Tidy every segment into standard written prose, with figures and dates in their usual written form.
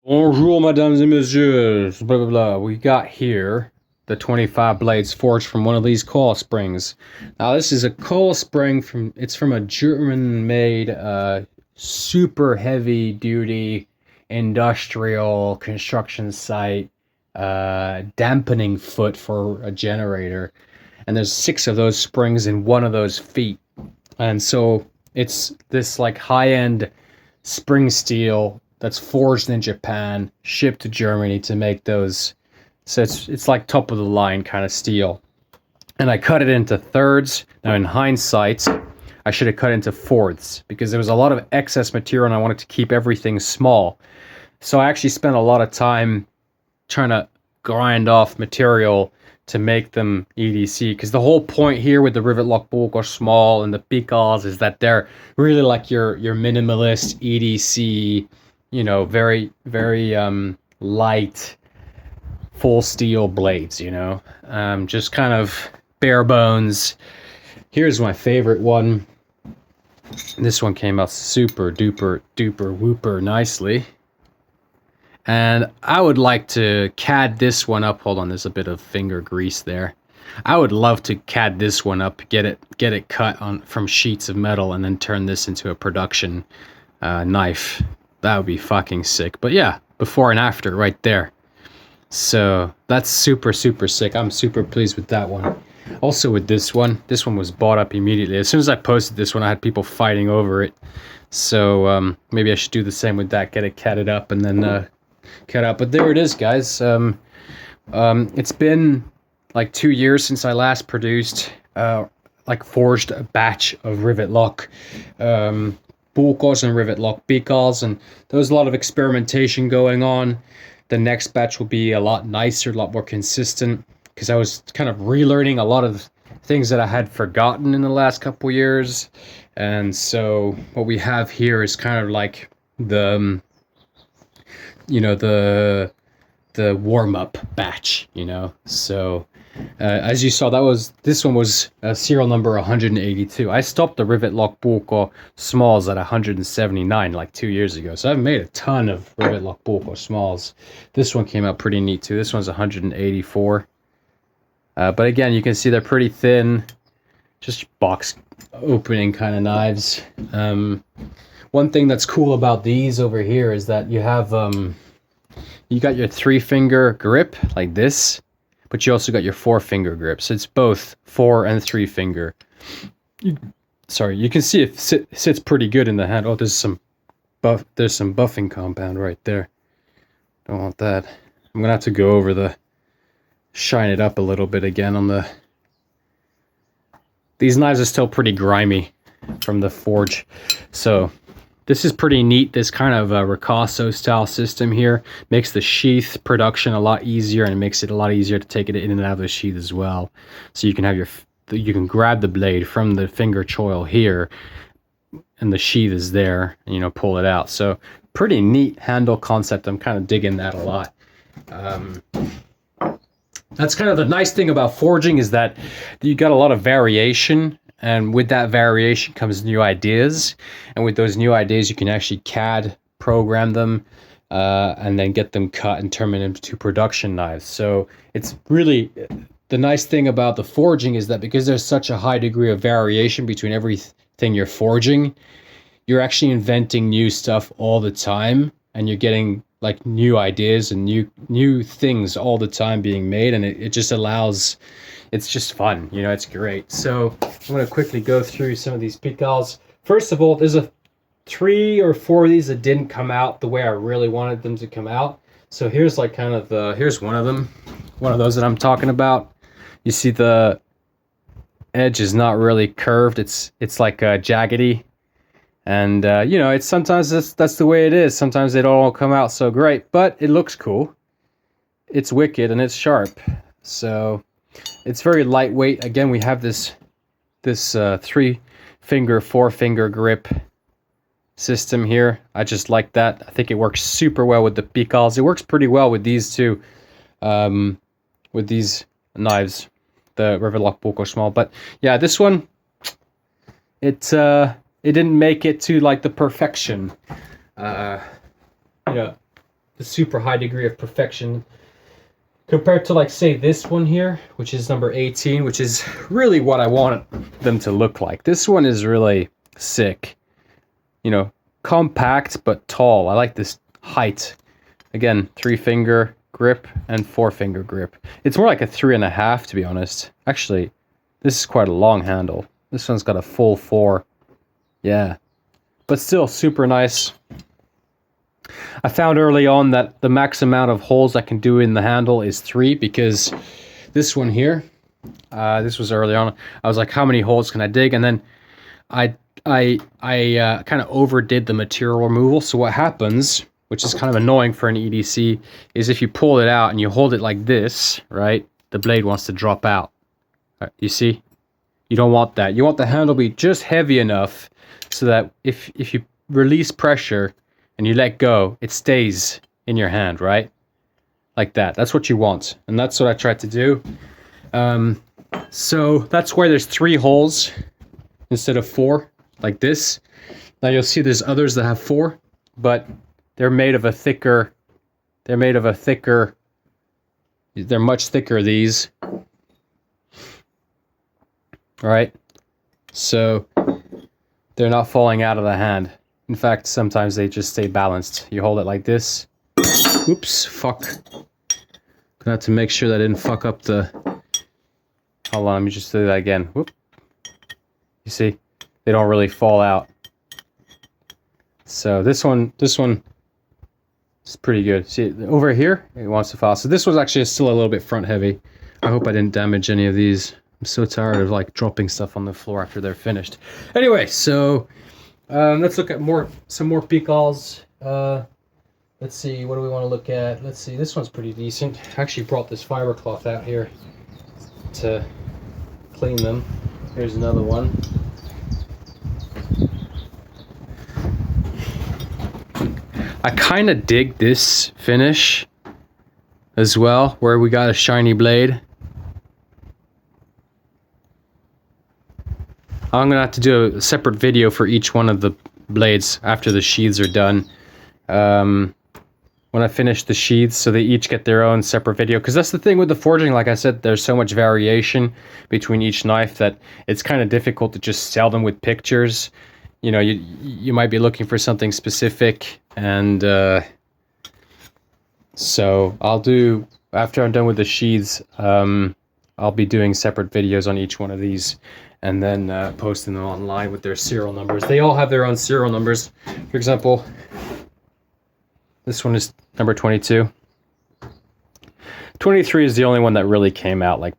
Bonjour, mesdames et messieurs. Blah blah blah. We got here the 25 blades forged from one of these coil springs. Now, this is a coil spring from a German-made, super heavy-duty industrial construction site, dampening foot for a generator. And there's 6 of those springs in one of those feet. And so it's this like high-end spring steel that's forged in Japan, shipped to Germany to make those. So it's like top of the line kind of steel. And I cut it into thirds. Now in hindsight, I should have cut into fourths because there was a lot of excess material and I wanted to keep everything small. So I actually spent a lot of time trying to grind off material to make them EDC, because the whole point here with the rivet lock bulk or small and the Picals is that they're really like your minimalist EDC, very light full steel blades, just kind of bare bones. Here's my favorite one. This one came out super duper duper whooper nicely. And I would like to CAD this one up. Hold on, there's a bit of finger grease there. I would love to CAD this one up, get it cut on from sheets of metal, and then turn this into a production knife. That would be fucking sick. But yeah, before and after right there. So that's super sick. I'm super pleased with that one. Also with this one was bought up immediately. As soon as I posted this one, I had people fighting over it. So maybe I should do the same with that, get it CAD'd up and then cut out. But there it is, guys. It's been like 2 years since I last produced forged a batch of rivet lock Bulkos and rivet lock Picals, and there was a lot of experimentation going on. The next batch will be a lot nicer, a lot more consistent, because I was kind of relearning a lot of things that I had forgotten in the last couple years. And so what we have here is kind of like the the warm-up batch, so as you saw, this one was serial number 182. I stopped the rivet lock Bulko smalls at 179 like 2 years ago, so I've made a ton of rivet lock Bulko smalls. This one came out pretty neat too. This one's 184, but again, you can see they're pretty thin, just box opening kind of knives. One thing that's cool about these over here is that you have you got your 3-finger grip like this, but you also got your 4-finger grip. So it's both 4 and 3-finger. You can see it sits pretty good in the hand. Oh, there's some buffing compound right there. Don't want that. I'm gonna have to go over shine it up a little bit again on the. These knives are still pretty grimy from the forge, so this is pretty neat. This kind of Ricasso style system here makes the sheath production a lot easier, and it makes it a lot easier to take it in and out of the sheath as well. So you can have you can grab the blade from the finger choil here, and the sheath is there, and pull it out. So pretty neat handle concept. I'm kind of digging that a lot. That's kind of the nice thing about forging, is that you got a lot of variation. And with that variation comes new ideas. And with those new ideas, you can actually CAD program them and then get them cut and turn them into production knives. So it's really, the nice thing about the forging is that because there's such a high degree of variation between everything you're forging, you're actually inventing new stuff all the time. And you're getting like new ideas and new things all the time being made. And it just allows, it's just fun, it's great. So I'm going to quickly go through some of these Picals. First of all, there's 3 or 4 of these that didn't come out the way I really wanted them to come out. So here's like kind of here's one of them, one of those that I'm talking about. You see the edge is not really curved. It's like jaggedy. And it's sometimes that's the way it is. Sometimes they don't all come out so great, but it looks cool. It's wicked and it's sharp. So it's very lightweight. Again, we have this 3-finger, 4-finger grip system here. I just like that. I think it works super well with the Picals. It works pretty well with these two, with these knives, the rivet lock Bulko small. But yeah, this one, it didn't make it to like the perfection. the super high degree of perfection compared to, like, say this one here, which is number 18, which is really what I want them to look like. This one is really sick, you know, compact but tall. I like this height. Again, 3-finger grip and 4-finger grip. It's more like a 3.5, to be honest. Actually, this is quite a long handle. This one's got a full 4. Yeah, but still super nice. I found early on that the max amount of holes I can do in the handle is 3, because this one here, this was early on, I was like, how many holes can I dig? And then I kind of overdid the material removal. So what happens, which is kind of annoying for an EDC, is if you pull it out and you hold it like this, right, the blade wants to drop out. You see? You don't want that. You want the handle to be just heavy enough so that if you release pressure and you let go, it stays in your hand, right? Like that. That's what you want. And that's what I tried to do. So that's why there's 3 holes instead of 4, like this. Now you'll see there's others that have 4, but they're made of a thicker, they're much thicker, these. Right? So they're not falling out of the hand. In fact, sometimes they just stay balanced. You hold it like this. Oops, fuck. Gonna have to make sure that I didn't fuck up the... Hold on, let me just do that again. Whoop. You see? They don't really fall out. So this one is pretty good. See, over here, it wants to fall. So this was actually still a little bit front heavy. I hope I didn't damage any of these. I'm so tired of, like, dropping stuff on the floor after they're finished. Anyway, so let's look at some more Pickals. Let's see, what do we want to look at? Let's see, this one's pretty decent. I actually brought this fiber cloth out here to clean them. Here's another one. I kind of dig this finish as well, where we got a shiny blade. I'm gonna have to do a separate video for each one of the blades after the sheaths are done. When I finish the sheaths, so they each get their own separate video. Because that's the thing with the forging, like I said, there's so much variation between each knife that it's kind of difficult to just sell them with pictures. You know, you might be looking for something specific, and so I'll do, after I'm done with the sheaths, I'll be doing separate videos on each one of these, and then posting them online with their serial numbers. They all have their own serial numbers. For example, this one is number 22. 23 is the only one that really came out, like,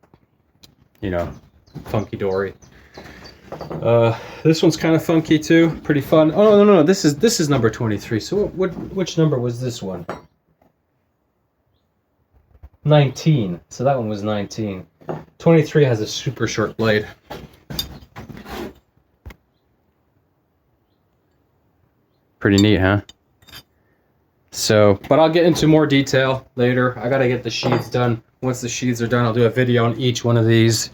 you know, funky dory. This one's kind of funky too, pretty fun. Oh no, this is number 23. So which number was this one? 19. So that one was 19. 23 has a super short blade. Pretty neat, huh? So, but I'll get into more detail later. I gotta get the sheaths done. Once the sheaths are done, I'll do a video on each one of these.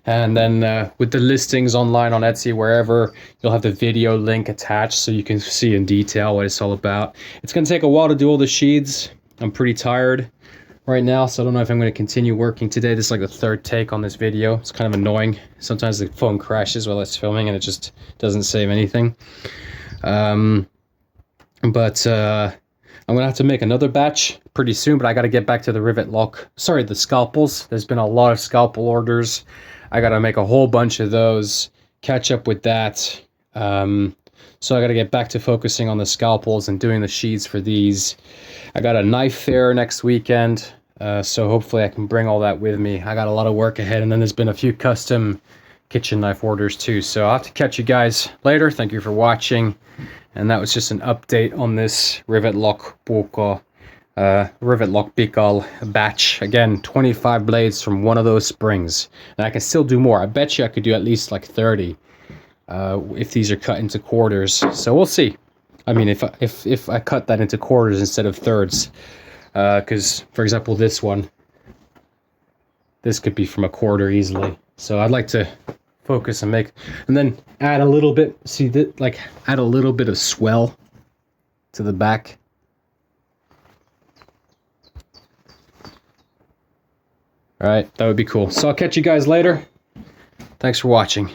And then with the listings online on Etsy, wherever, you'll have the video link attached so you can see in detail what it's all about. It's gonna take a while to do all the sheaths. I'm pretty tired right now, so I don't know if I'm gonna continue working today. This is like the 3rd take on this video. It's kind of annoying. Sometimes the phone crashes while it's filming and it just doesn't save anything. I'm gonna have to make another batch pretty soon, but I gotta get back to the rivet lock. Sorry, the scalpels. There's been a lot of scalpel orders. I gotta make a whole bunch of those, catch up with that. So I gotta get back to focusing on the scalpels and doing the sheaths for these. I got a knife fair next weekend, so hopefully I can bring all that with me. I got a lot of work ahead, and then there's been a few custom kitchen knife orders too. So I'll have to catch you guys later. Thank you for watching. And that was just an update on this rivet lock Pickal batch. Again, 25 blades from one of those springs. And I can still do more. I bet you I could do at least like 30 if these are cut into quarters. So we'll see. I mean, if I cut that into quarters instead of thirds. Because, for example, this one, this could be from a quarter easily. So I'd like to focus and make, and then add a little bit, see that, like, add a little bit of swell to the back. All right, that would be cool. So I'll catch you guys later. Thanks for watching.